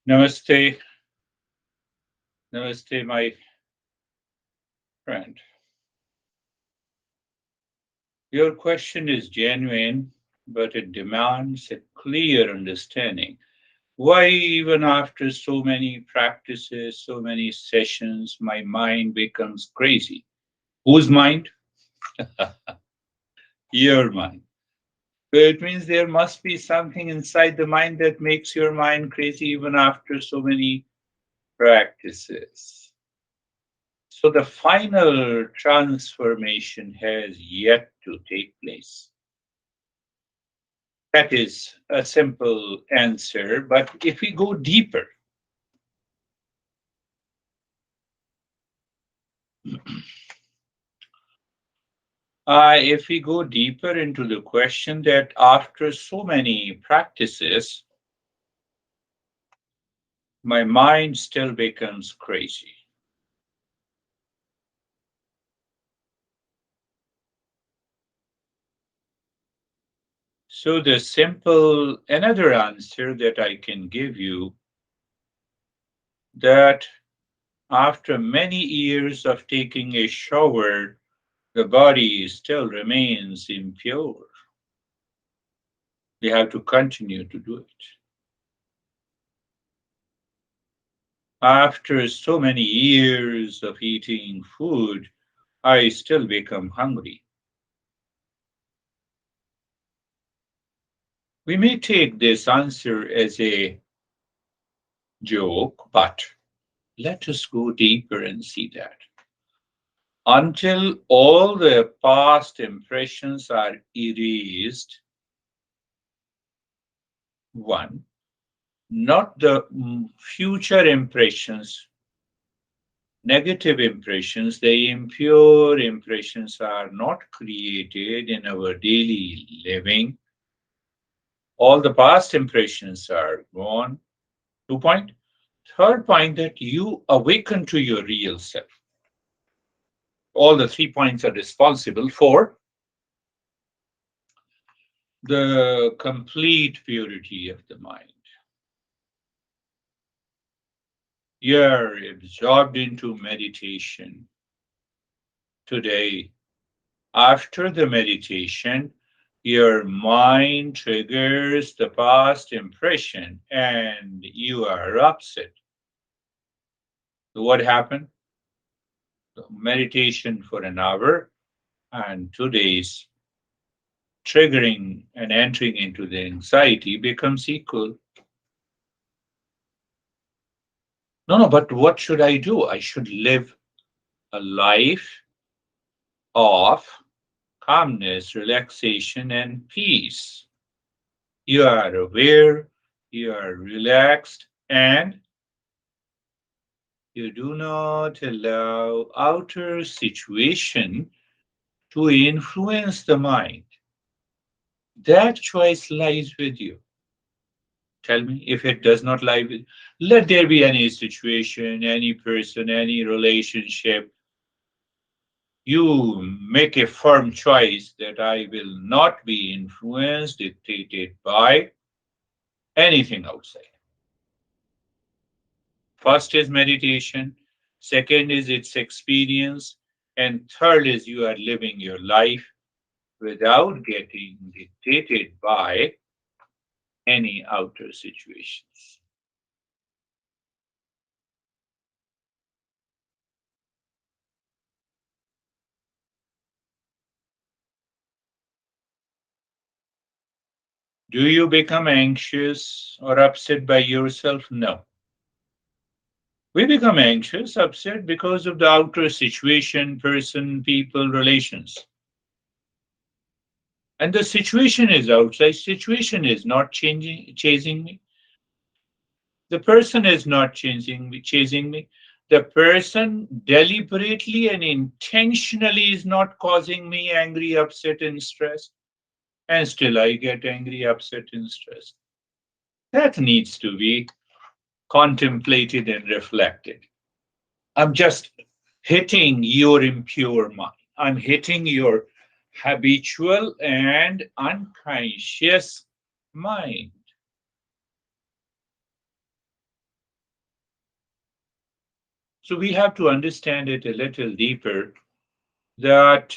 Namaste, namaste, my friend. Your question is genuine, but it demands a clear understanding. Why, even after so many practices, so many sessions, my mind becomes crazy? Whose mind? Your mind. So it means there must be something inside the mind that makes your mind crazy even after so many practices. So the final transformation has yet to take place. That is a simple answer. But if we go deeper, if we go deeper into the question that after so many practices, my mind still becomes crazy. So the simple another answer that I can give you that after many years of taking a shower, the body still remains impure. We have to continue to do it. After so many years of eating food, I still become hungry. We may take this answer as a joke, but let us go deeper and see that. Until all the past impressions are erased, one, not the future impressions, negative impressions, the impure impressions are not created in our daily living. All the past impressions are gone. 2 point. Third point that you awaken to your real self. All the 3 points are responsible for the complete purity of the mind. You're absorbed into meditation today. After the meditation, your mind triggers the past impression and you are upset. So what happened? So meditation for an hour and 2 days triggering and entering into the anxiety becomes equal. No, no, but what should I do? I should live a life of calmness, relaxation, and peace. You are aware, you are relaxed, and you do not allow outer situation to influence the mind. That choice lies with you. Tell me if it does not lie with. Let there be any situation, any person, any relationship. You make a firm choice that I will not be influenced, dictated by anything outside. First is meditation, second is its experience, and third is you are living your life without getting dictated by any outer situations. Do you become anxious or upset by yourself? No. We become anxious, upset because of the outer situation, person, people, relations. And the situation is outside, situation is not chasing me. The person is not chasing me. The person deliberately and intentionally is not causing me angry, upset, and stress. And still I get angry, upset, and stressed. That needs to be contemplated and reflected. I'm just hitting your impure mind. I'm hitting your habitual and unconscious mind. So we have to understand it a little deeper that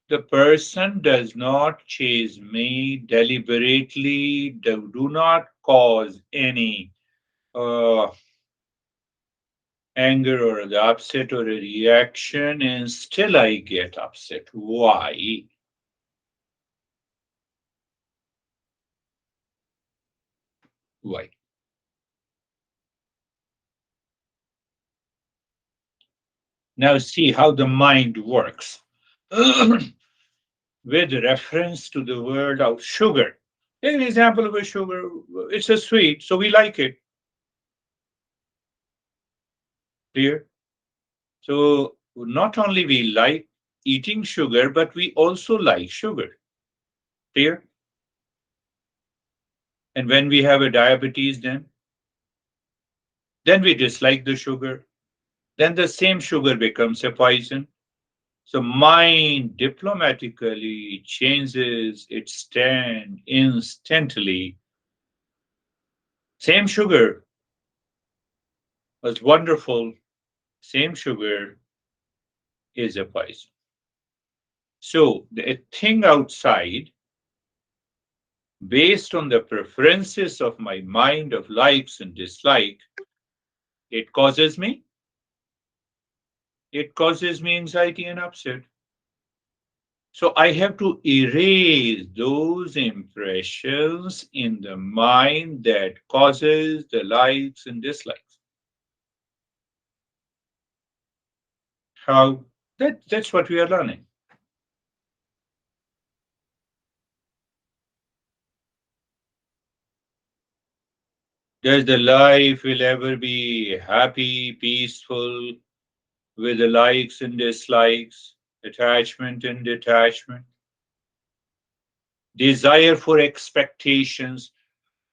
the person does not chase me deliberately, do not cause any uh, anger or the upset or a reaction, and still I get upset. Why? Why? Now see how the mind works. With reference to the word of sugar. Take an example of a sugar. It's a sweet, so we like it. Clear? So not only we like eating sugar, but we also like sugar. Clear? And when we have a diabetes, then we dislike the sugar. Then the same sugar becomes a poison. So mind diplomatically changes its stand instantly. Same sugar was wonderful. Same sugar is a poison. So the thing outside, based on the preferences of my mind of likes and dislike, it causes me, it causes me anxiety and upset. So I have to erase those impressions in the mind that causes the likes and dislikes. How? That's what we are learning. Does the life will ever be happy, peaceful, with the likes and dislikes, attachment and detachment, desire for expectations?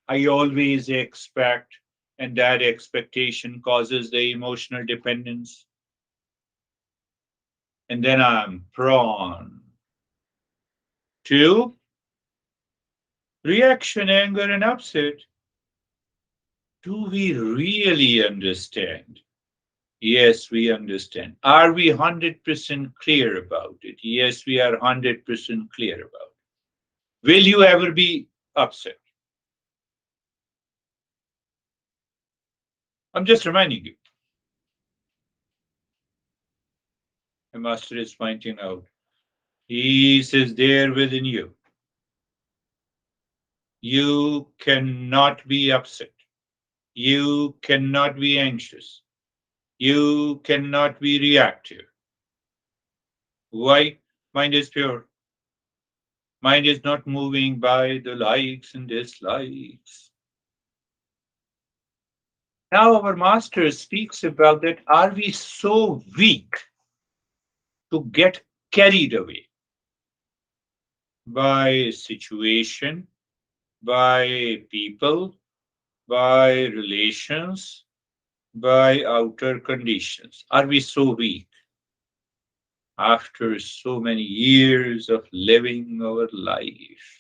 I always expect, and that expectation causes the emotional dependence. And then I'm prone to reaction, anger, and upset. Do we really understand? Yes, we understand. Are we 100% clear about it? Yes, we are 100% clear about it. Will you ever be upset? I'm just reminding you. The master is pointing out. Peace is there within you. You cannot be upset. You cannot be anxious. You cannot be reactive. Why? Mind is pure. Mind is not moving by the likes and dislikes. Now, our master speaks about that. Are we so weak to get carried away by situation, by people, by relations, by outer conditions? Are we so weak after so many years of living our life?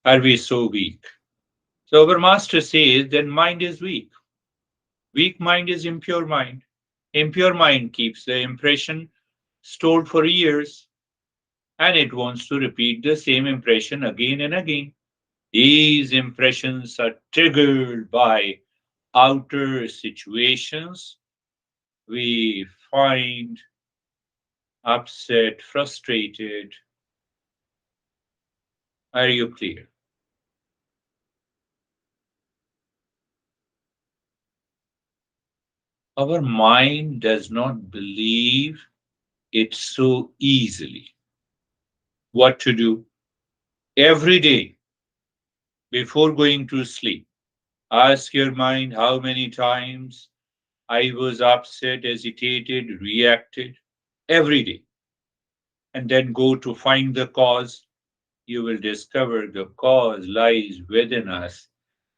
Are we so weak? So our master says that mind is weak. Weak mind is impure mind. Impure mind keeps the impression stored for years and it wants to repeat the same impression again and again. These impressions are triggered by outer situations. We find upset, frustrated. Are you clear? Our mind does not believe it so easily. What to do? Every day before going to sleep, ask your mind how many times I was upset, hesitated, reacted every day, and then go to find the cause. You will discover the cause lies within us.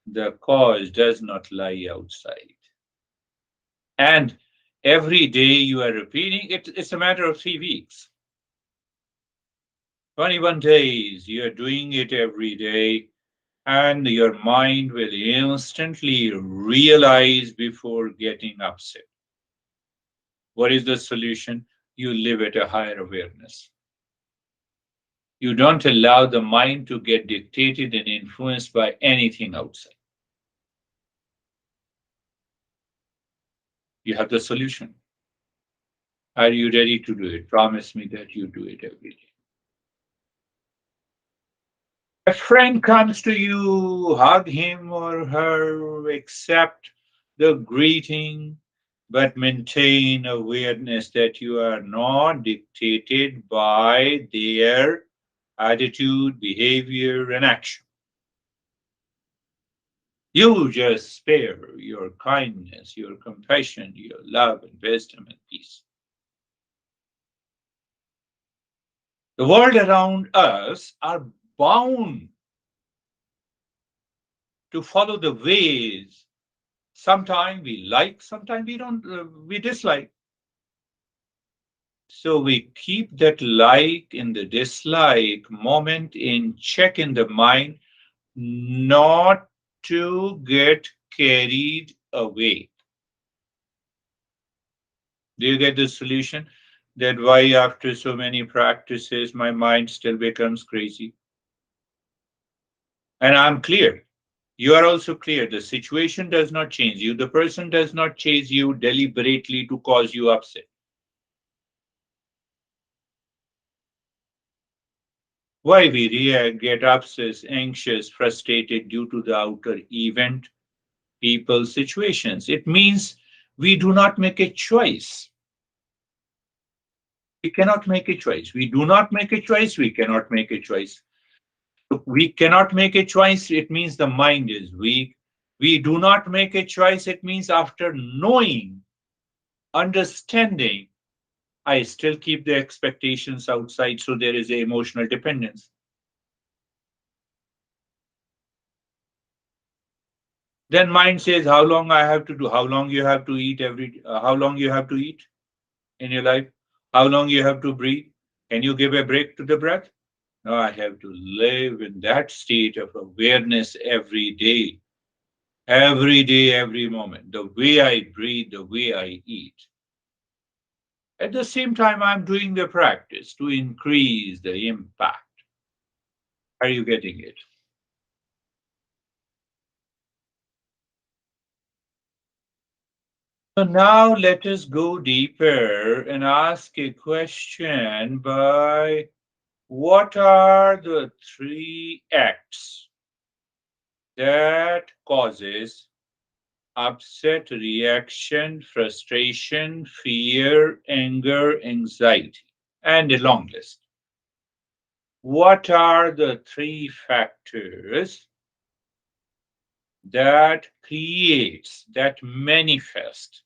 The cause does not lie outside. And every day you are repeating it, it's a matter of 3 weeks. 21 days, you're doing it every day, and your mind will instantly realize before getting upset. What is the solution? You live at a higher awareness. You don't allow the mind to get dictated and influenced by anything outside. You have the solution. Are you ready to do it? Promise me that you do it every day. A friend comes to you, hug him or her, accept the greeting, but maintain awareness that you are not dictated by their attitude, behavior, and action. You just spare your kindness, your compassion, your love, and wisdom and peace. The world around us are bound to follow the ways. Sometimes we like, sometimes we don't, we dislike. So we keep that like and the dislike moment in check in the mind, not to get carried away. Do you get the solution? That why after so many practices my mind still becomes crazy. And I'm clear. You are also clear. The situation does not change you. The person does not chase you deliberately to cause you upset. Why we react, get upset, anxious, frustrated due to the outer event, people, situations. It means we do not make a choice. We cannot make a choice. We do not make a choice. We cannot make a choice. We cannot make a choice. It means the mind is weak. We do not make a choice. It means after knowing, understanding, I still keep the expectations outside. So there is a emotional dependence. Then mind says how long I have to do, how long you have to eat how long you have to eat in your life, how long you have to breathe. Can you give a break to the breath? No, I have to live in that state of awareness every day, every moment. The way I breathe, the way I eat. At the same time, I'm doing the practice to increase the impact. Are you getting it? So now let us go deeper and ask a question by what are the three acts that causes upset, reaction, frustration, fear, anger, anxiety, and a long list. What are the three factors that creates, that manifest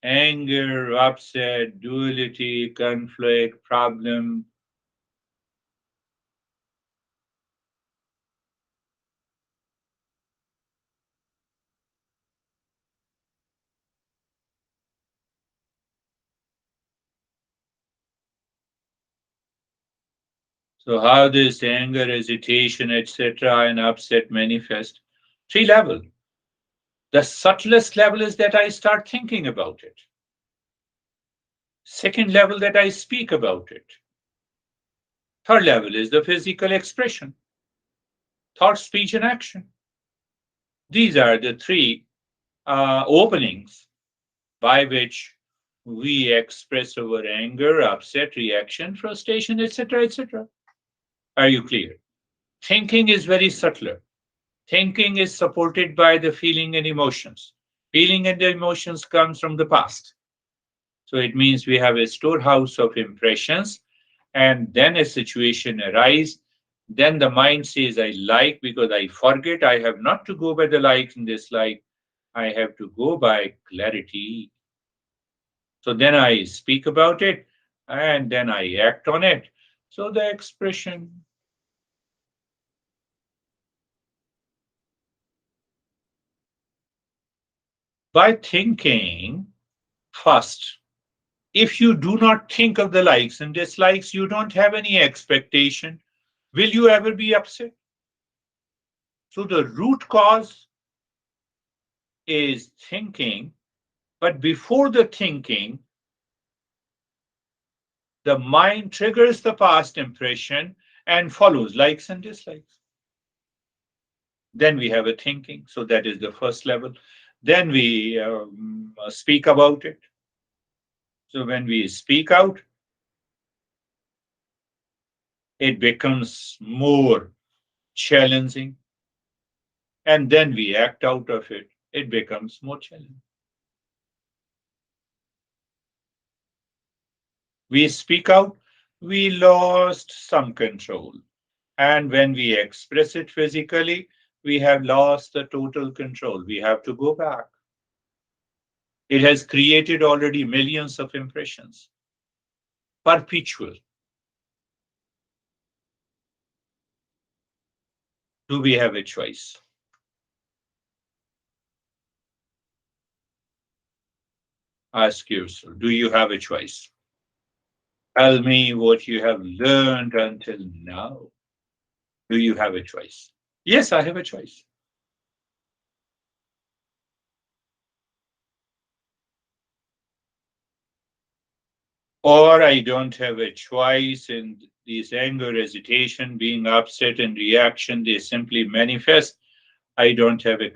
anger, upset, duality, conflict, problem? So how this anger, hesitation, etc., and upset manifest? Three level. The subtlest level is that I start thinking about it. Second level that I speak about it. Third level is the physical expression, thought, speech, and action. These are the three openings by which we express our anger, upset, reaction, frustration, etc., etc. Are you clear? Thinking is very subtler. Thinking is supported by the feeling and emotions. Feeling and the emotions comes from the past. So it means we have a storehouse of impressions, and then a situation arises. Then the mind says, I like because I forget. I have not to go by the likes and dislike. I have to go by clarity. So then I speak about it and then I act on it. So the expression by thinking first, If you do not think of the likes and dislikes, you don't have any expectation. Will you ever be upset? So the root cause is thinking, but before the thinking, the mind triggers the past impression and follows likes and dislikes. Then we have a thinking. So that is the first level. Then we speak about it. So when we speak out, it becomes more challenging. And then we act out of it. It becomes more challenging. We speak out, we lost some control. And when we express it physically, we have lost the total control. We have to go back. It has created already millions of impressions, perpetual. Do we have a choice? Ask yourself, do you have a choice? Tell me what you have learned until now. Do you have a choice? Yes, I have a choice. Or I don't have a choice in this anger, hesitation, being upset and reaction, they simply manifest. I don't have a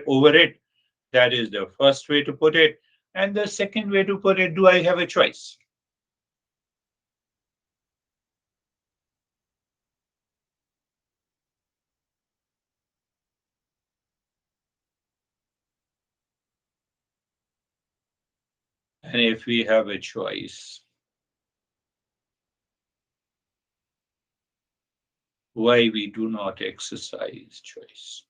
over it. That is the first way to put it. And the second way to put it, do I have a choice? And if we have a choice, why we do not exercise choice?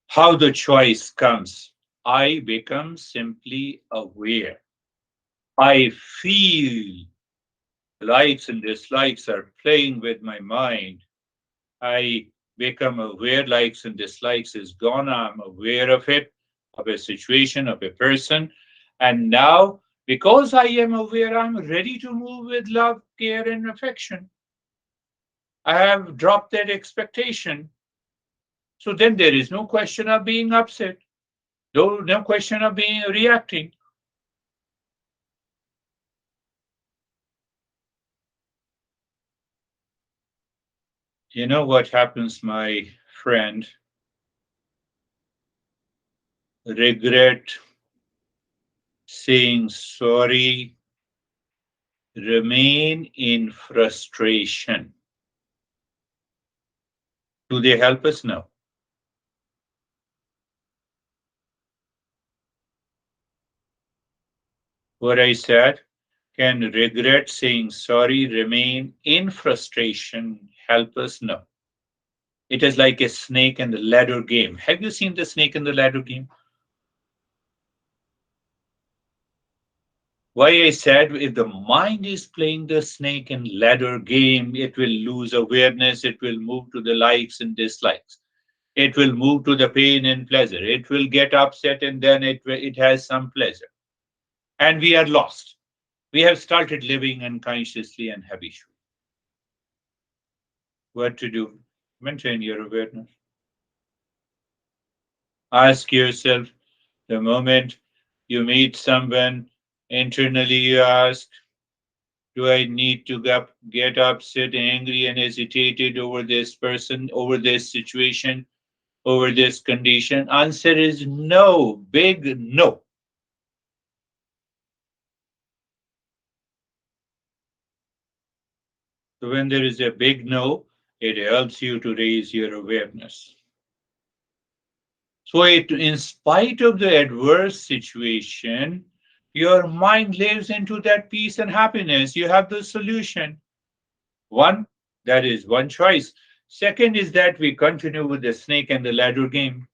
How the choice comes? I become simply aware. I feel likes and dislikes are playing with my mind. I become aware likes and dislikes is gone. I'm aware of it, of a situation, of a person. And now, because I am aware, I'm ready to move with love, care, and affection. I have dropped that expectation. So then there is no question of being upset, no question of being reacting. You know what happens, my friend? Regret, saying sorry, remain in frustration. Do they help us? No. What I said, can regret, saying sorry, remain in frustration help us? No. It is like a snake and the ladder game. Have you seen the snake and the ladder game? Why I said if the mind is playing the snake and ladder game, it will lose awareness, it will move to the likes and dislikes. It will move to the pain and pleasure. It will get upset and then it has some pleasure. And we are lost. We have started living unconsciously and habitually. What to do? Maintain your awareness. Ask yourself the moment you meet someone, internally you ask, do I need to get upset, angry, and hesitated over this person, over this situation, over this condition? Answer is no, big no. So when there is a big no, it helps you to raise your awareness. So in spite of the adverse situation, your mind lives into that peace and happiness. You have the solution. One, that is one choice. Second is that we continue with the snake and the ladder game.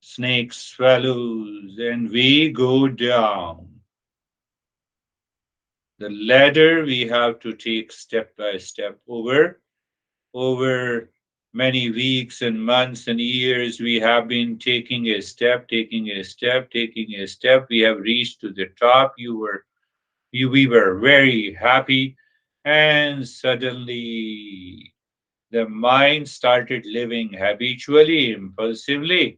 Snake swallows and we go down. The ladder we have to take step by step over Many weeks and months and years we have been taking a step, taking a step, taking a step. We have reached to the top. We were very happy, and suddenly the mind started living habitually, impulsively,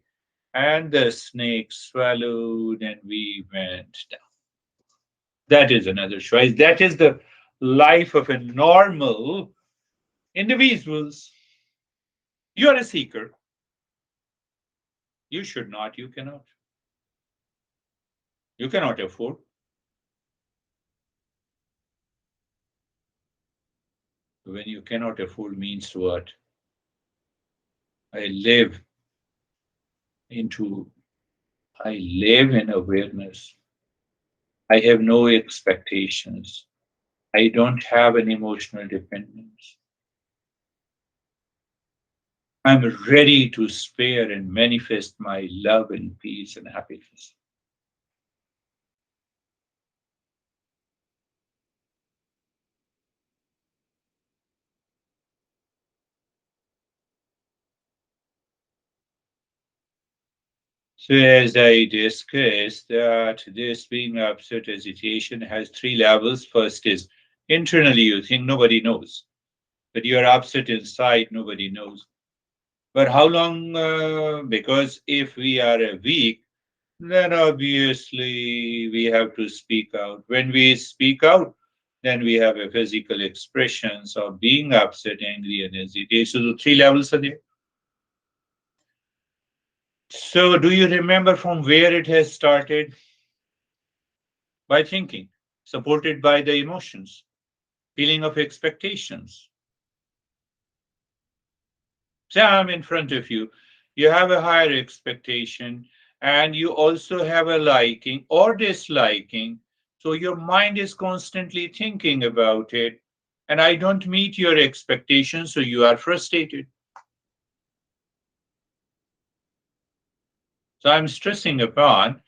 and the snake swallowed, and we went down. That is another choice. That is the life of a normal individuals. You are a seeker. You should not, you cannot. You cannot afford. When you cannot afford means what? I live into, I live in awareness. I have no expectations. I don't have an emotional dependence. I'm ready to spare and manifest my love and peace and happiness. So, as I discussed, that this being upset hesitation has three levels. First is internally, you think nobody knows, but you're upset inside, nobody knows. But how long? Because if we are a weak, then obviously we have to speak out. When we speak out, then we have a physical expressions of being upset, angry, and hesitation. So the three levels are there. So do you remember from where it has started? By thinking, supported by the emotions, feeling of expectations. Say I'm in front of you. You have a higher expectation, and you also have a liking or disliking. So your mind is constantly thinking about it. And I don't meet your expectations, so you are frustrated. So I'm stressing upon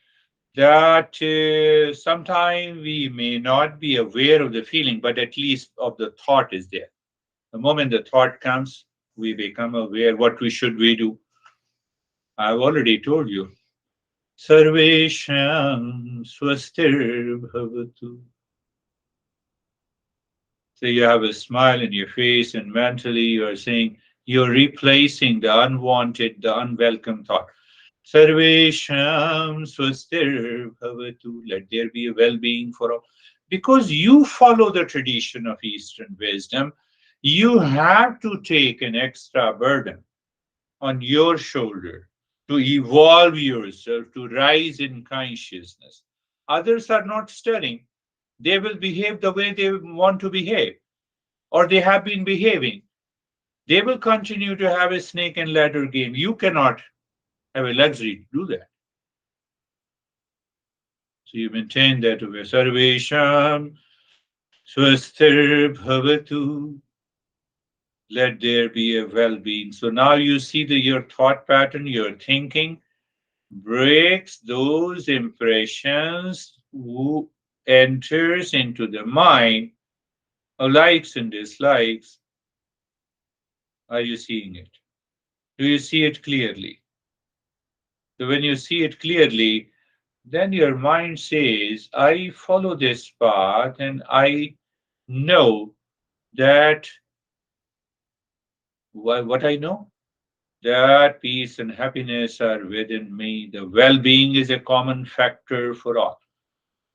that sometimes we may not be aware of the feeling, but at least of the thought is there. The moment the thought comes, we become aware what we do. I've already told you. Sarvesham swastir bhavatu. So you have a smile in your face, and mentally you are saying you're replacing the unwanted, the unwelcome thought. Sarvesham swastir bhavatu. Let there be a well-being for all. Because you follow the tradition of Eastern wisdom, you have to take an extra burden on your shoulder to evolve yourself, to rise in consciousness. Others are not studying. They will behave the way they want to behave, or they have been behaving. They will continue to have a snake and ladder game. You cannot have a luxury to do that. So you maintain that way. Sarvesham swastir bhavatu. Let there be a well-being. So now you see your thought pattern, your thinking breaks those impressions who enters into the mind of likes and dislikes. Are you seeing it? Do you see it clearly? So when you see it clearly, then your mind says, I follow this path and I know that what I know, that peace and happiness are within me. The well-being is a common factor for all.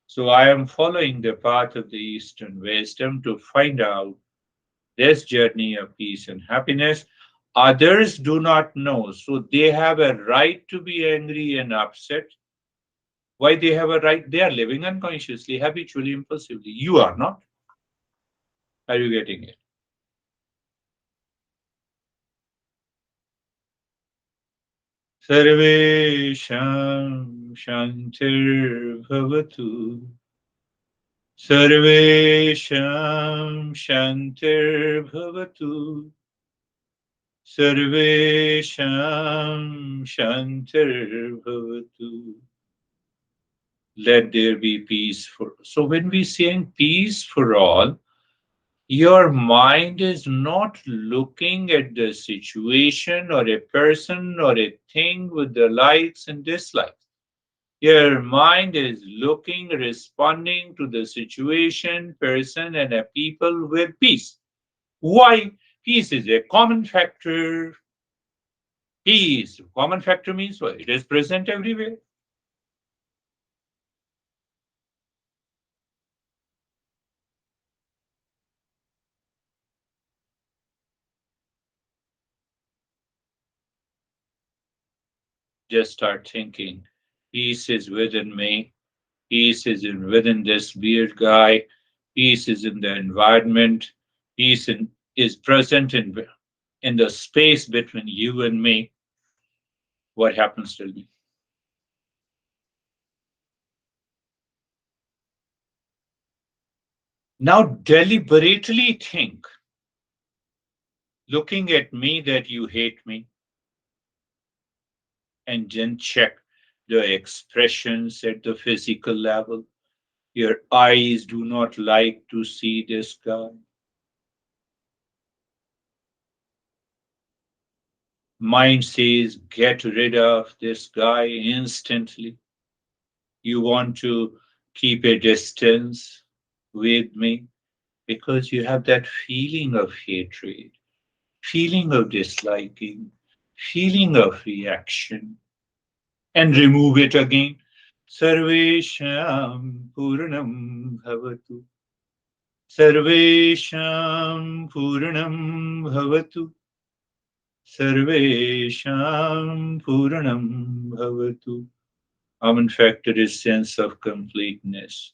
So I am following the path of the Eastern wisdom to find out this journey of peace and happiness. Others do not know, so they have a right to be angry and upset. Why they have a right? They are living unconsciously, habitually, impulsively. You are not. Are you getting it? Sarvesham Shantir Bhavatu. Sarvesham Shantir Bhavatu. Sarvesham Shantir Bhavatu. Let there be peace for. So when we saying peace for all, Your mind is not looking at the situation or a person or a thing with the likes and dislikes. Your mind is looking, responding to the situation, person, and a people with peace. Why? Peace is a common factor. Peace. Common factor means what? It is present everywhere. Just start thinking. Peace is within me. Peace is within this weird guy. Peace is in the environment. Is present in the space between you and me. What happens to me? Now deliberately think, looking at me that you hate me, and then check the expressions at the physical level. Your eyes do not like to see this guy. Mind says, get rid of this guy instantly. You want to keep a distance with me because you have that feeling of hatred, feeling of disliking, feeling of reaction, and remove it again. Sarvesham Purnam Bhavatu. Sarvesham Purnam Bhavatu. Sarvesham Purnam Bhavatu. Common factor is sense of completeness.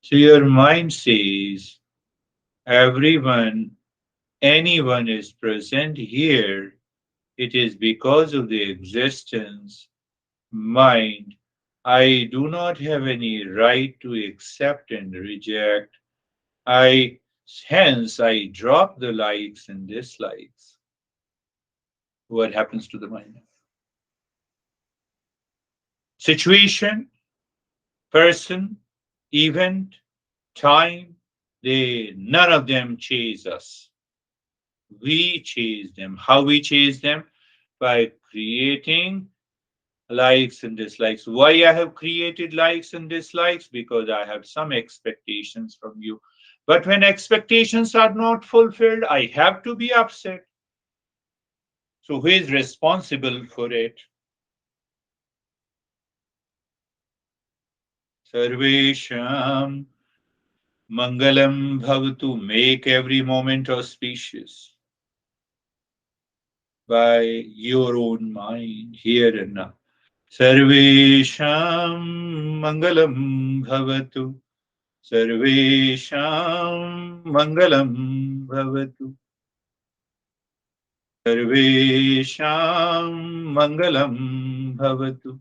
So your mind says, everyone, anyone is present here, it is because of the existence, mind. I do not have any right to accept and reject. I hence I drop the likes and dislikes. What happens to the mind? Situation, person, event, time, they none of them chase us. We chase them. How we chase them? By creating likes and dislikes. Why I have created likes and dislikes? Because I have some expectations from you. But when expectations are not fulfilled, I have to be upset. So who is responsible for it? Sarvesham Mangalam Bhavatu. Make every moment auspicious by your own mind here and now. Sarvesham Mangalam Bhavatu. Sarvesham Mangalam Bhavatu. Sarvesham Mangalam Bhavatu.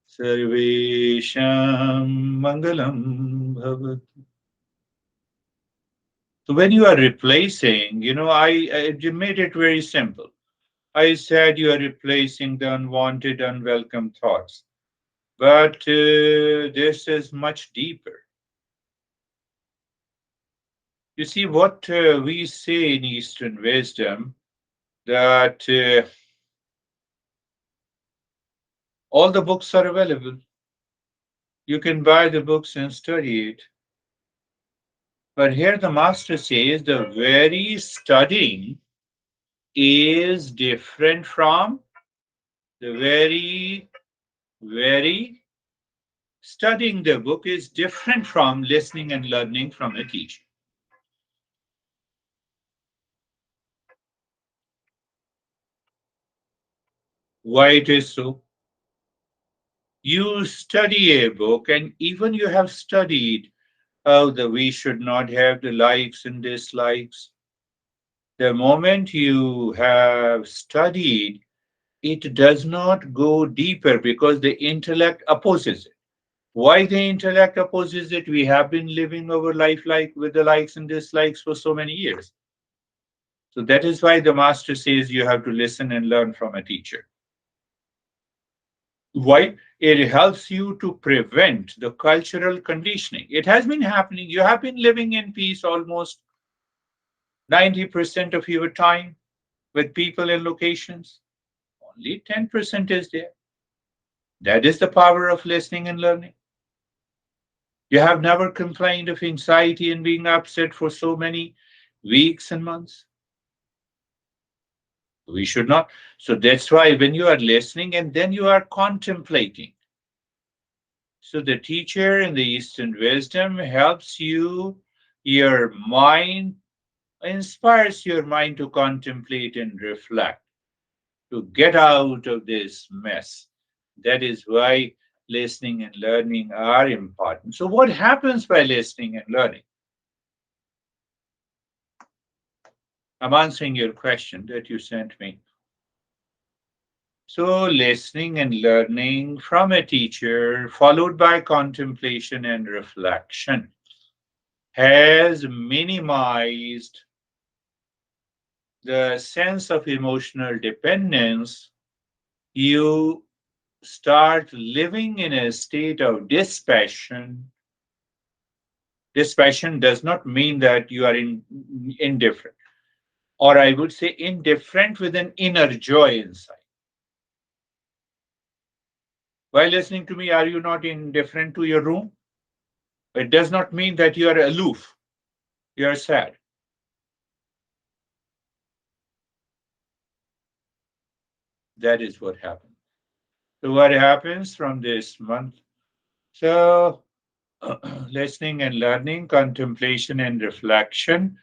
Sarvesham Mangalam Bhavatu. So when you are replacing, I made it very simple. I said you are replacing the unwanted, unwelcome thoughts. But this is much deeper. You see, what we say in Eastern wisdom that all the books are available. You can buy the books and study it. But here the master says the very studying is different from the very studying the book is different from listening and learning from a teacher. Why it is so? You study a book, and even you have studied how the we should not have the likes and dislikes. The moment you have studied, it does not go deeper because the intellect opposes it. Why the intellect opposes it? We have been living our life like with the likes and dislikes for so many years. So that is why the master says you have to listen and learn from a teacher. Why? It helps you to prevent the cultural conditioning. It has been happening. You have been living in peace almost 90% of your time with people and locations. Only 10% is there. That is the power of listening and learning. You have never complained of anxiety and being upset for so many weeks and months. We should not. So that's why when you are listening and then you are contemplating. So the teacher in the Eastern wisdom helps you, your mind, inspires your mind to contemplate and reflect, to get out of this mess. That is why listening and learning are important. So, what happens by listening and learning? I'm answering your question that you sent me. So, listening and learning from a teacher, followed by contemplation and reflection, has minimized the sense of emotional dependence. You start living in a state of dispassion. Dispassion does not mean that you are indifferent, or I would say indifferent with an inner joy inside. While listening to me, are you not indifferent to your room? It does not mean that you are aloof, you are sad. That is what happens. So, what happens from this month? So, listening and learning, contemplation and reflection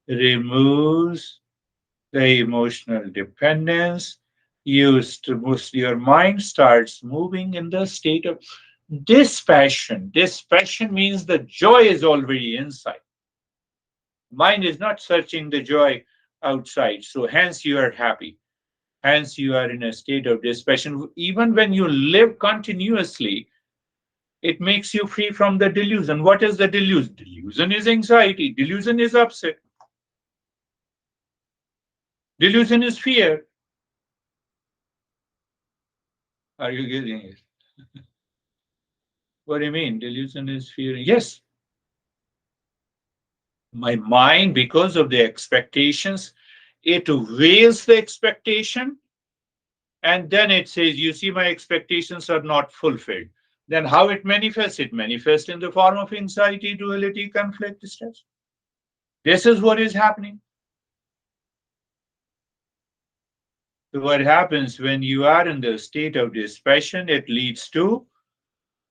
removes the emotional dependence. Your mind starts moving in the state of dispassion. Dispassion means the joy is already inside. Mind is not searching the joy outside. So hence you are happy. Hence you are in a state of dispassion. Even when you live continuously, it makes you free from the delusion. What is the delusion? Delusion is anxiety. Delusion is upset. Delusion is fear. Are you getting it? What do you mean? Delusion is fear. Yes, my mind, because of the expectations, it veils the expectation and then it says, you see, my expectations are not fulfilled. Then how it manifests? It manifests in the form of anxiety, duality, conflict, stress. This is what is happening. So what happens when you are in the state of dispassion? It leads to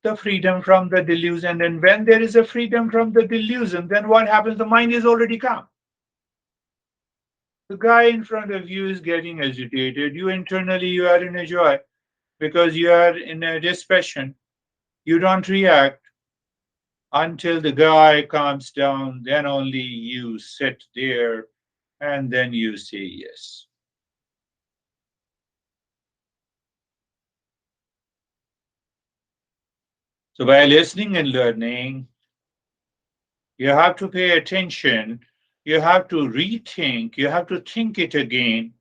the freedom from the delusion. And when there is a freedom from the delusion, then what happens? The mind is already calm. The guy in front of you is getting agitated. You internally, you are in a joy because you are in a dispassion. You don't react until the guy calms down. Then only you sit there and then you say yes. So by listening and learning, you have to pay attention. You have to rethink. You have to think it again.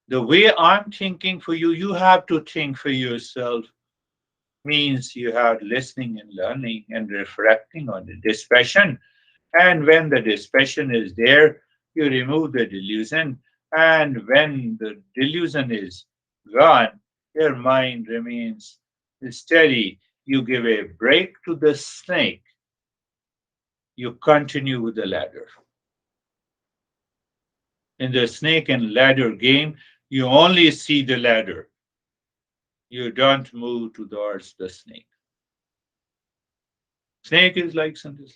The way I'm thinking for you, you have to think for yourself. Means you have listening and learning and reflecting on the dispassion. And when the dispassion is there, you remove the delusion. And when the delusion is gone, your mind remains steady. You give a break to the snake. You continue with the ladder. In the snake and ladder game, you only see the ladder. You don't move towards the snake. Snake is like something.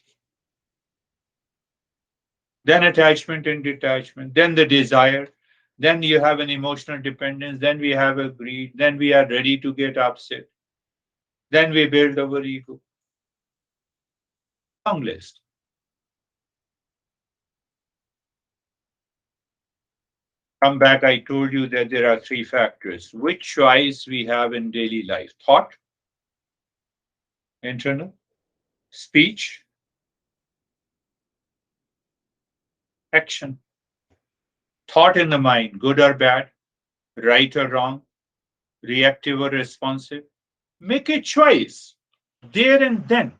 Then attachment and detachment, then the desire, then you have an emotional dependence, then we have a greed, then we are ready to get upset, then we build our ego. Long list. Come back, I told you that there are three factors. Which choice we have in daily life? Thought, internal, speech, action. Thought in the mind, good or bad, right or wrong, reactive or responsive. Make a choice there and then.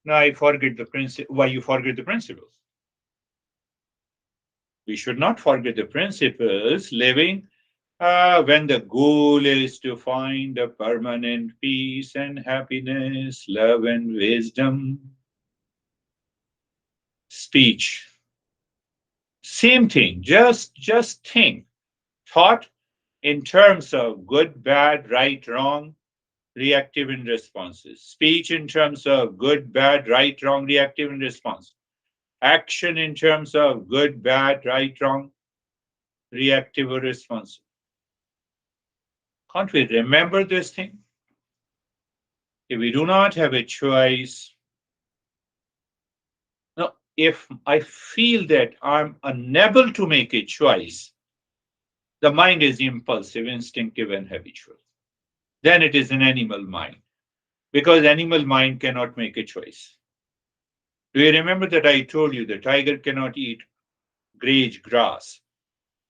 Now I forget the principle. Why you forget the principles? We should not forget the principles living when the goal is to find a permanent peace and happiness, love and wisdom. Speech. Same thing. Just think. Thought in terms of good, bad, right, wrong, reactive and responses. Speech in terms of good, bad, right, wrong, reactive and response. Action in terms of good, bad, right, wrong, reactive or responsive. Can't we remember this thing? If we do not have a choice, no, if I feel that I'm unable to make a choice, the mind is impulsive, instinctive, and habitual. Then it is an animal mind because animal mind cannot make a choice. Do you remember that I told you the tiger cannot eat grazed grass?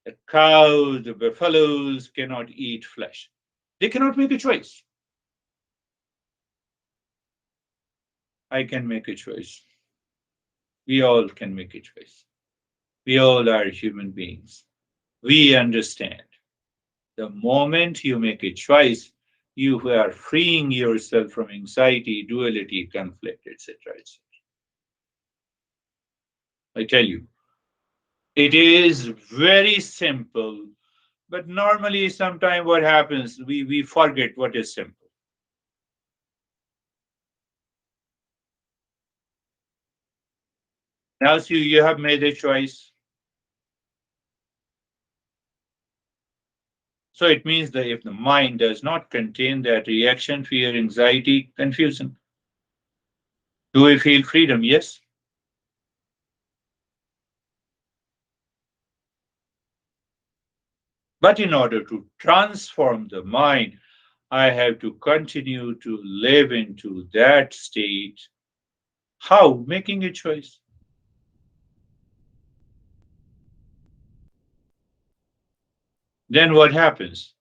The cows, the buffaloes cannot eat flesh. They cannot make a choice. I can make a choice. We all can make a choice. We all are human beings. We understand. The moment you make a choice, you are freeing yourself from anxiety, duality, conflict, etc. etc. I tell you, it is very simple, but normally, sometimes what happens, we forget what is simple. Now, see, you have made a choice. So it means that if the mind does not contain that reaction, fear, anxiety, confusion, do we feel freedom? Yes. But in order to transform the mind, I have to continue to live into that state. How? Making a choice. Then what happens?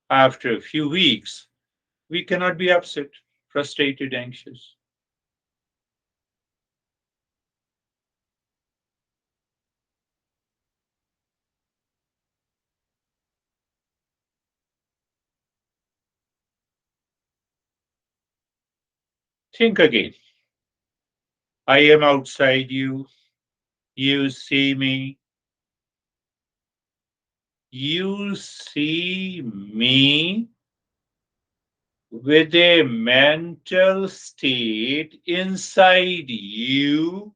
After a few weeks, we cannot be upset, frustrated, anxious. Think again. I am outside you. You see me. You see me with a mental state inside you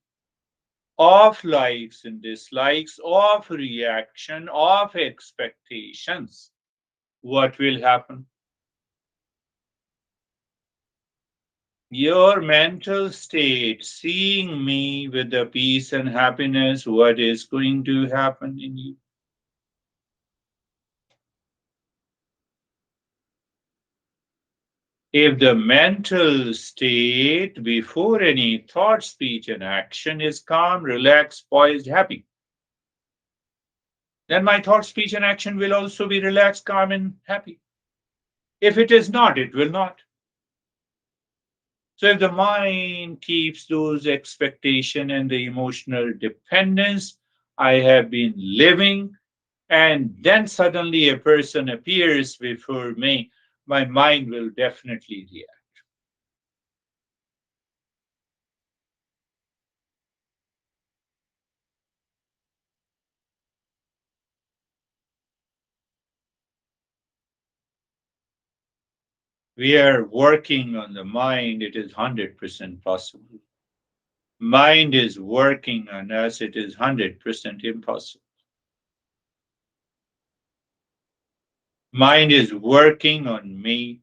of likes and dislikes, of reaction, of expectations. What will happen? Your mental state, seeing me with the peace and happiness, what is going to happen in you? If the mental state before any thought, speech, and action is calm, relaxed, poised, happy, then my thought, speech, and action will also be relaxed, calm, and happy. If it is not, it will not. So if the mind keeps those expectation and the emotional dependence, I have been living, and then suddenly a person appears before me, my mind will definitely react. We are working on the mind, it is 100% possible. Mind is working on us, it is 100% impossible. Mind is working on me,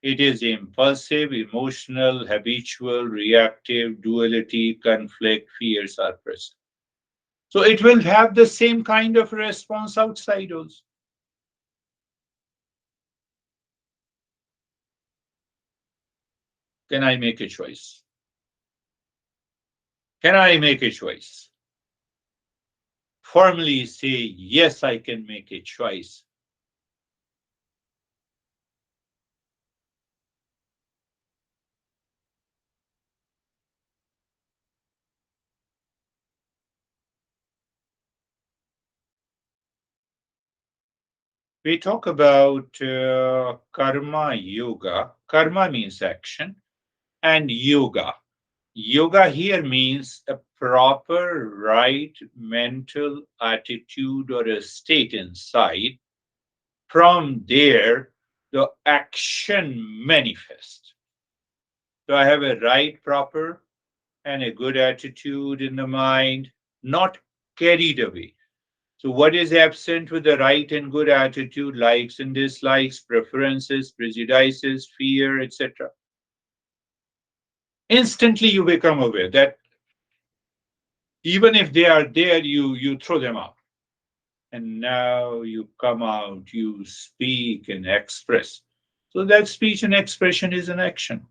it is impulsive, emotional, habitual, reactive, duality, conflict, fears are present. So it will have the same kind of response outside also. Can I make a choice? Can I make a choice? Firmly say, yes, I can make a choice. We talk about karma yoga. Karma means action, and yoga. Yoga here means a proper right mental attitude or a state inside. From there, the action manifests. So I have a right, proper, and a good attitude in the mind, not carried away. So, what is absent with the right and good attitude, likes and dislikes, preferences, prejudices, fear, etc.? Instantly, you become aware that even if they are there, you throw them out. And now you come out, you speak and express. So, that speech and expression is an action.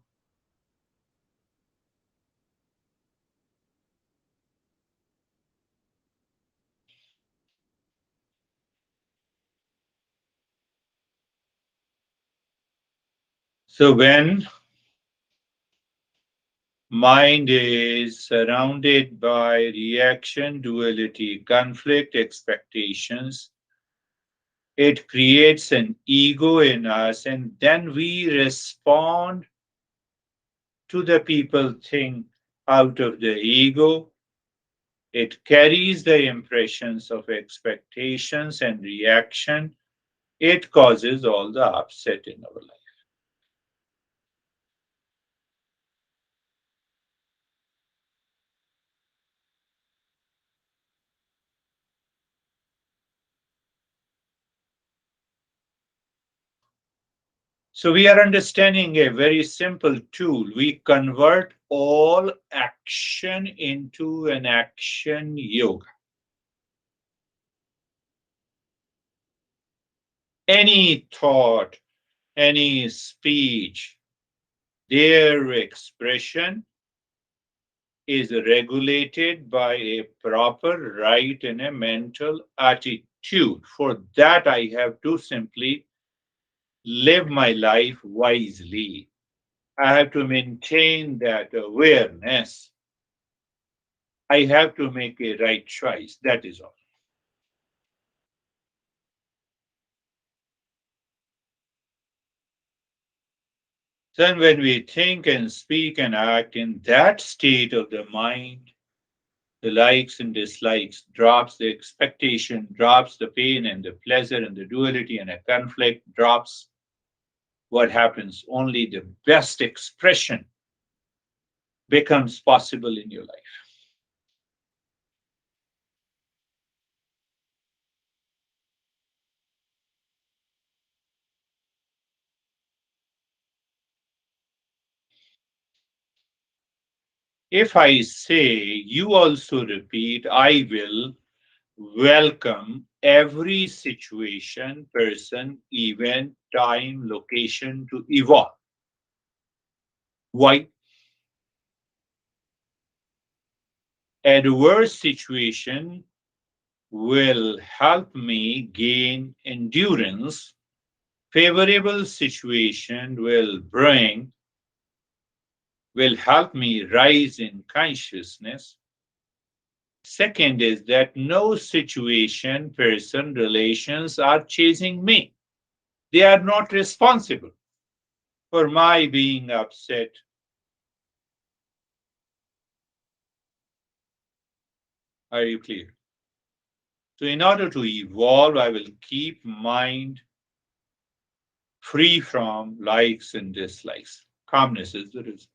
So, when mind is surrounded by reaction, duality, conflict, expectations, it creates an ego in us, and then we respond to the people thing out of the ego. It carries the impressions of expectations and reaction. It causes all the upset in our life. So we are understanding a very simple tool. We convert all action into an action yoga. Any thought, any speech, their expression is regulated by a proper right and a mental attitude. For that, I have to simply live my life wisely. I have to maintain that awareness. I have to make a right choice. That is all. Then, when we think and speak and act in that state of the mind, the likes and dislikes drops, the expectation drops, the pain and the pleasure and the duality and a conflict drops. What happens? Only the best expression becomes possible in your life. If I say, you also repeat, I will welcome every situation, person, event, time, location to evolve. Why? Adverse situation will help me gain endurance. Favorable situation will help me rise in consciousness. Second is that no situation, person, relations are chasing me. They are not responsible for my being upset. Are you clear? So, in order to evolve, I will keep mind free from likes and dislikes. Calmness is the result.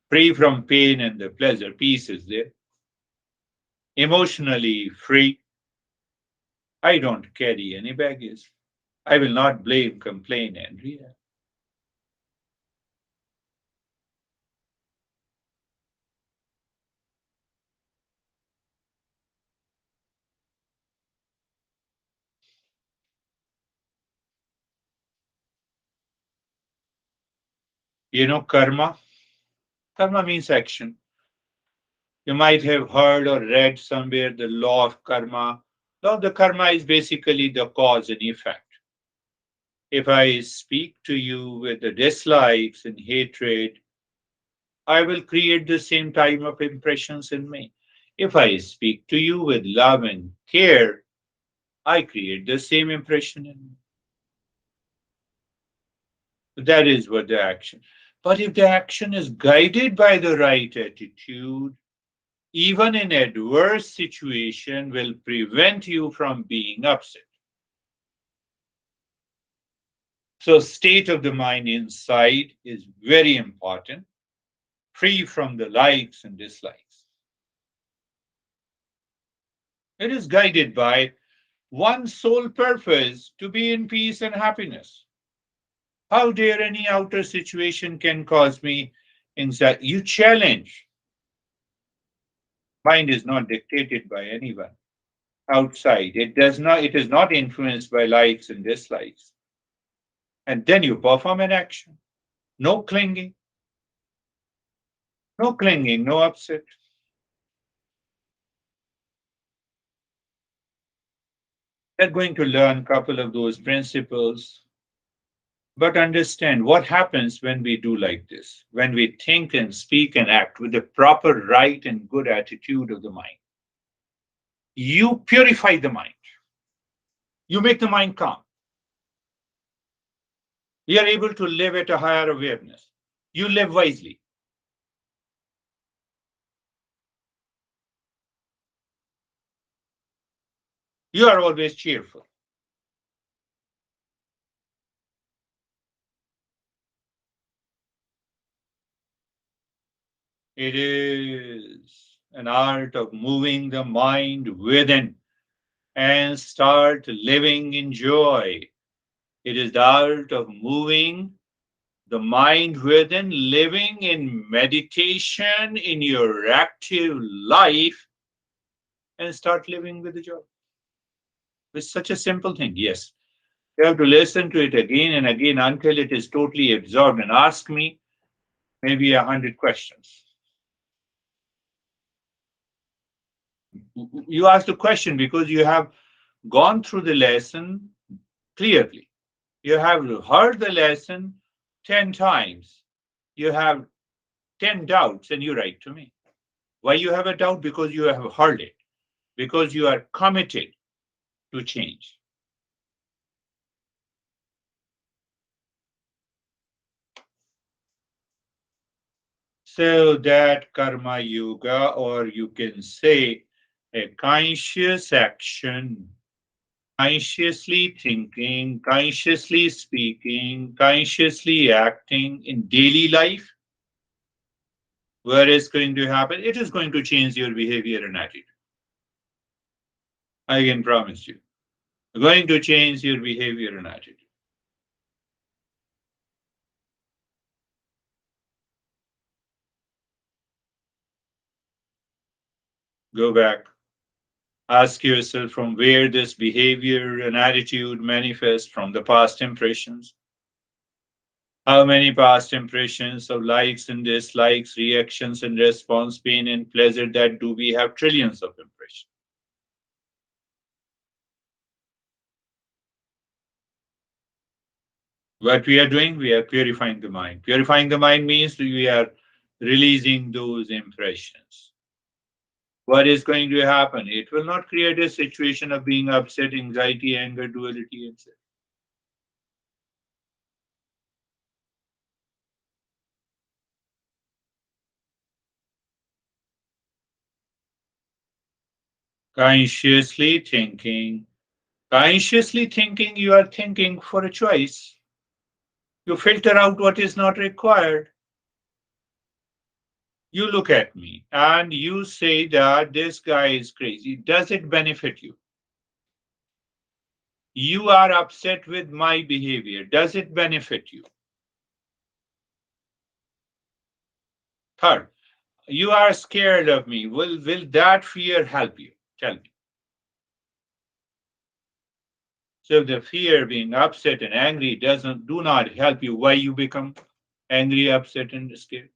Free from pain and the pleasure. Peace is there. Emotionally free. I don't carry any baggage. I will not blame, complain, and react. You know, karma. Karma means action. You might have heard or read somewhere the law of karma. Law of the karma is basically the cause and effect. If I speak to you with the dislikes and hatred, I will create the same type of impressions in me. If I speak to you with love and care, I create the same impression in me. That is what the action. But if the action is guided by the right attitude, even in adverse situation will prevent you from being upset. So state of the mind inside is very important, free from the likes and dislikes. It is guided by one sole purpose to be in peace and happiness. How dare any outer situation can cause me anxiety? You challenge. Mind is not dictated by anyone outside. It is not influenced by likes and dislikes. And then you perform an action. No clinging, no clinging, no upset. They're going to learn a couple of those principles, but understand what happens when we do like this, when we think and speak and act with the proper right and good attitude of the mind. You purify the mind. You make the mind calm. You are able to live at a higher awareness. You live wisely. You are always cheerful. It is an art of moving the mind within and start living in joy. It is the art of moving the mind within, living in meditation in your active life, and start living with the joy. It's such a simple thing. Yes, you have to listen to it again and again until it is totally absorbed and ask me maybe 100 questions. You ask the question because you have gone through the lesson clearly. You have heard the lesson 10 times. You have 10 doubts and you write to me. Why you have a doubt? Because you have heard it, because you are committed to change. So that karma yoga, or you can say a conscious action, consciously thinking, consciously speaking, consciously acting in daily life, where is going to happen? It is going to change your behavior and attitude. I can promise you. Going to change your behavior and attitude. Go back. Ask yourself from where this behavior and attitude manifest from the past impressions. How many past impressions of likes and dislikes, reactions and response, pain and pleasure, that do we have? Trillions of impressions. What we are doing, we are purifying the mind. Purifying the mind means we are releasing those impressions. What is going to happen? It will not create a situation of being upset, anxiety, anger, duality, etc. Consciously thinking. Consciously thinking, you are thinking for a choice. You filter out what is not required. You look at me and you say that this guy is crazy. Does it benefit you? You are upset with my behavior. Does it benefit you? Third, you are scared of me. Will that fear help you? Tell me. So if the fear, being upset and angry, do not help you, why you become angry, upset, and scared?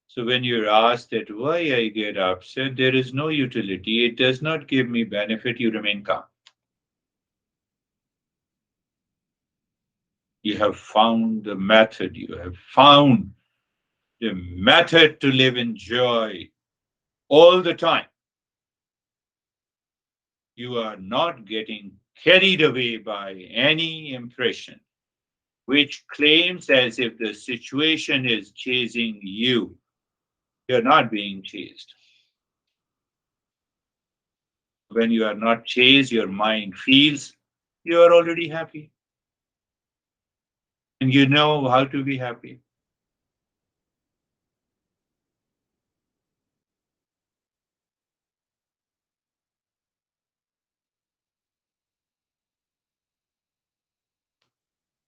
So when you're asked that why I get upset, there is no utility. It does not give me benefit. You remain calm. You have found the method. You have found the method to live in joy all the time. You are not getting carried away by any impression which claims as if the situation is chasing you. You're not being chased. When you are not chased, your mind feels you are already happy and you know how to be happy.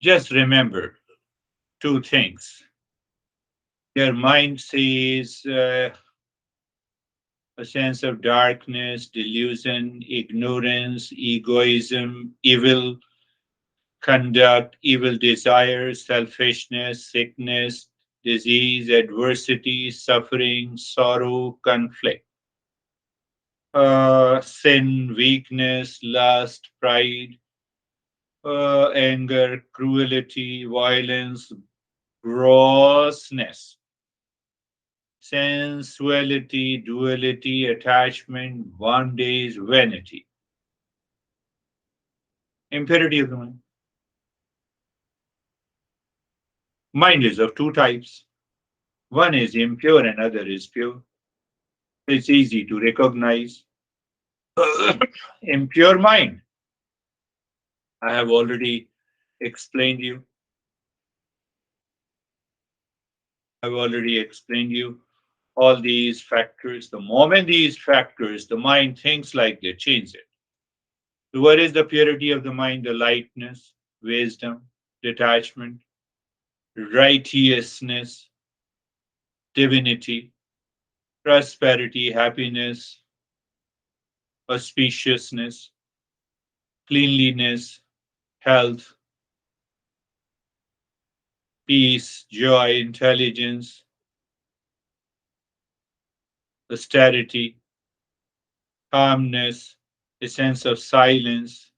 Just remember two things. Your mind says a sense of darkness, delusion, ignorance, egoism, evil conduct, evil desires, selfishness, sickness, disease, adversity, suffering, sorrow, conflict, sin, weakness, lust, pride, anger, cruelty, violence, grossness, sensuality, duality, attachment, bondage, vanity, impurity of the mind. Mind is of two types. One is impure and other is pure. It's easy to recognize. Impure mind, I have already explained you. I've already explained you all these factors. The moment these factors, the mind thinks like they change it. So what is the purity of the mind? The lightness, wisdom, detachment, righteousness, divinity, prosperity, happiness, auspiciousness, cleanliness, health, peace, joy, intelligence, austerity, calmness, a sense of silence,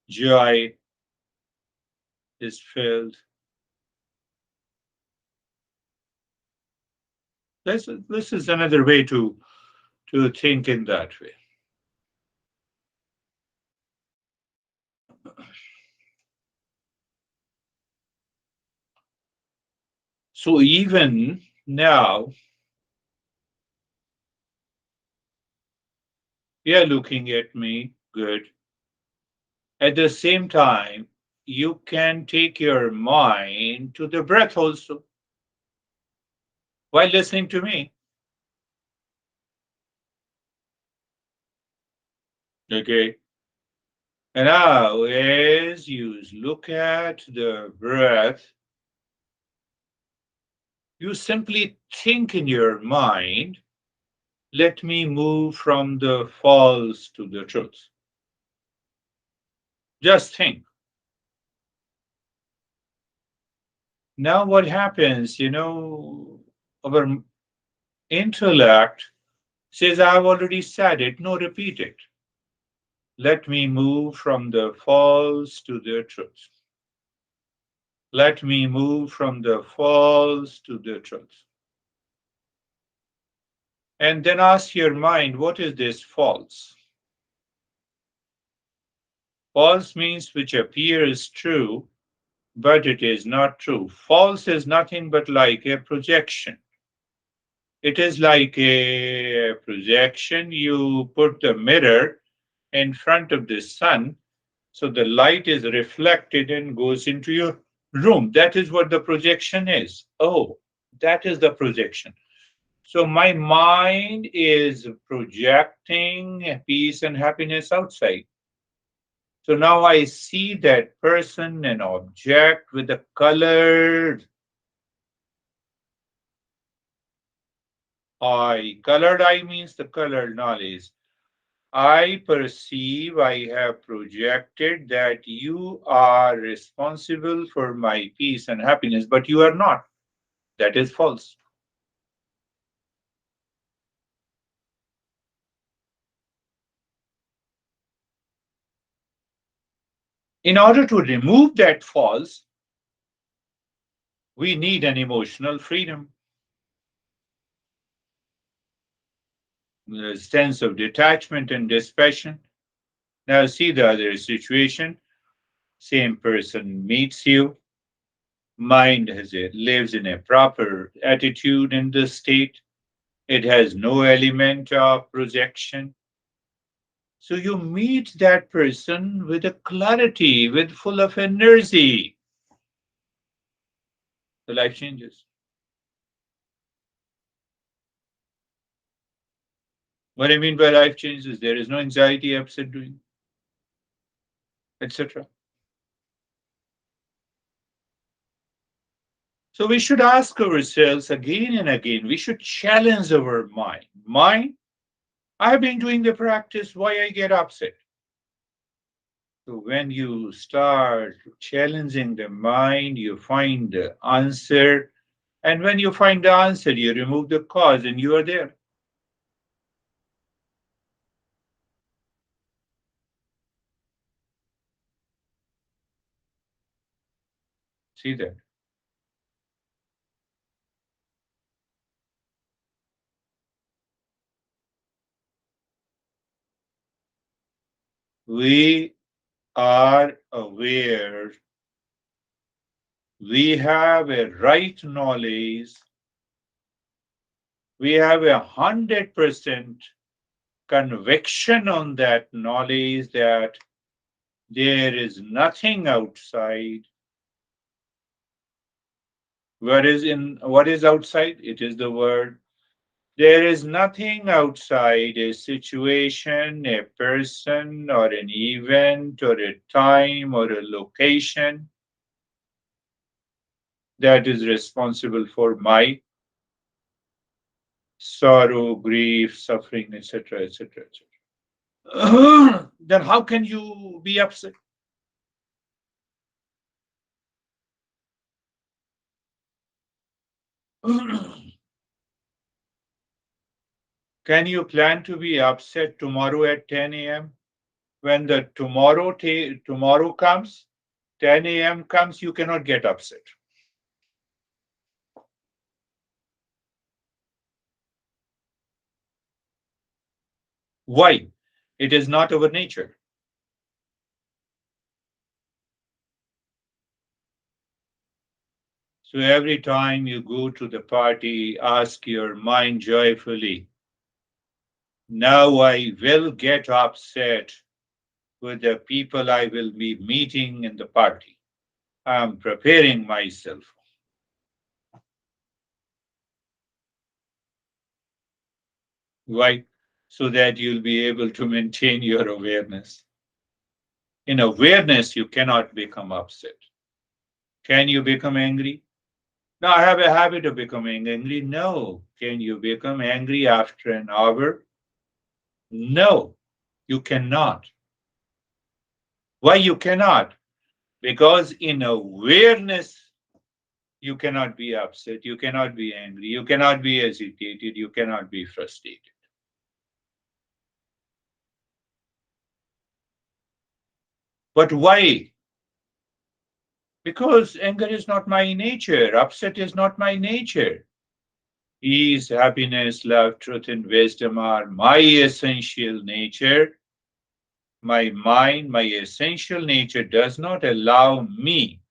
joy is filled. This is another way to think in that way. So even now, you are looking at me good. At the same time, you can take your mind to the breath also while listening to me. Okay. And now, as you look at the breath, you simply think in your mind, let me move from the false to the truth. Just think. Now, what happens, our intellect says, I've already said it, no, repeat it. Let me move from the false to the truth. Let me move from the false to the truth. And then ask your mind, what is this false? False means which appears true, but it is not true. False is nothing but like a projection. It is like a projection. You put the mirror in front of the sun, so the light is reflected and goes into your room. That is what the projection is. Oh, that is the projection. So my mind is projecting peace and happiness outside. So now I see that person, an object with a colored eye. Colored eye means the colored knowledge. I perceive, I have projected that you are responsible for my peace and happiness, but you are not. That is false. In order to remove that false, we need an emotional freedom, a sense of detachment and dispassion. Now, see the other situation. Same person meets you. Mind lives in a proper attitude in this state. It has no element of projection. So you meet that person with a clarity, with full of energy. The life changes. What I mean by life changes, there is no anxiety, upset doing, etc. So we should ask ourselves again and again. We should challenge our mind. Mind, I've been doing the practice. Why I get upset? So when you start challenging the mind, you find the answer. And when you find the answer, you remove the cause and you are there. See that? We are aware. We have a right knowledge. We have 100% conviction on that knowledge that there is nothing outside. What is outside? It is the word. There is nothing outside a situation, a person, or an event, or a time, or a location that is responsible for my sorrow, grief, suffering, etc., etc., etc. Then how can you be upset? Can you plan to be upset tomorrow at 10 a.m.? When the tomorrow comes, 10 a.m. comes, you cannot get upset. Why? It is not our nature. So every time you go to the party, ask your mind joyfully, now I will get upset with the people I will be meeting in the party. I'm preparing myself. Why? So that you'll be able to maintain your awareness. In awareness, you cannot become upset. Can you become angry? No, I have a habit of becoming angry. No. Can you become angry after an hour? No, you cannot. Why you cannot? Because in awareness, you cannot be upset, you cannot be angry, you cannot be agitated, you cannot be frustrated. But why? Because anger is not my nature, upset is not my nature. Peace, happiness, love, truth, and wisdom are my essential nature. My mind, my essential nature does not allow me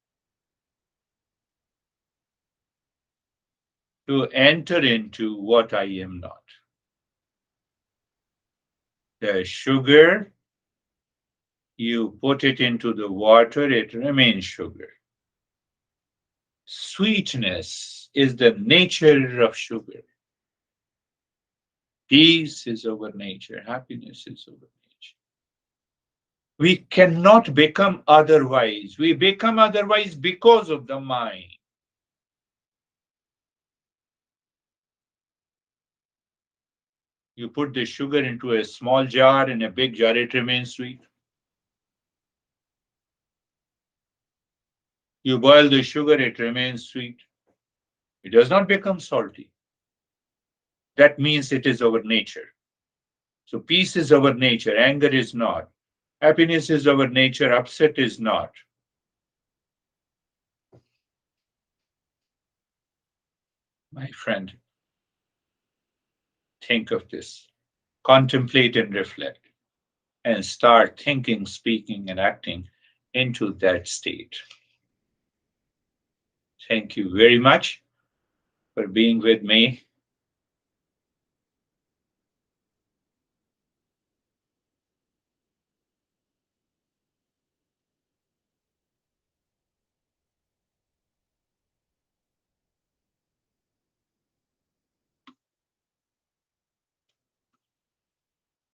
to enter into what I am not. The sugar, you put it into the water, it remains sugar. Sweetness is the nature of sugar. Peace is our nature. Happiness is our nature. We cannot become otherwise. We become otherwise because of the mind. You put the sugar into a small jar, in a big jar, it remains sweet. You boil the sugar, it remains sweet. It does not become salty. That means it is our nature. So peace is our nature, anger is not. Happiness is our nature, upset is not. My friend, think of this. Contemplate and reflect. and start thinking, speaking, and acting into that state. Thank you very much for being with me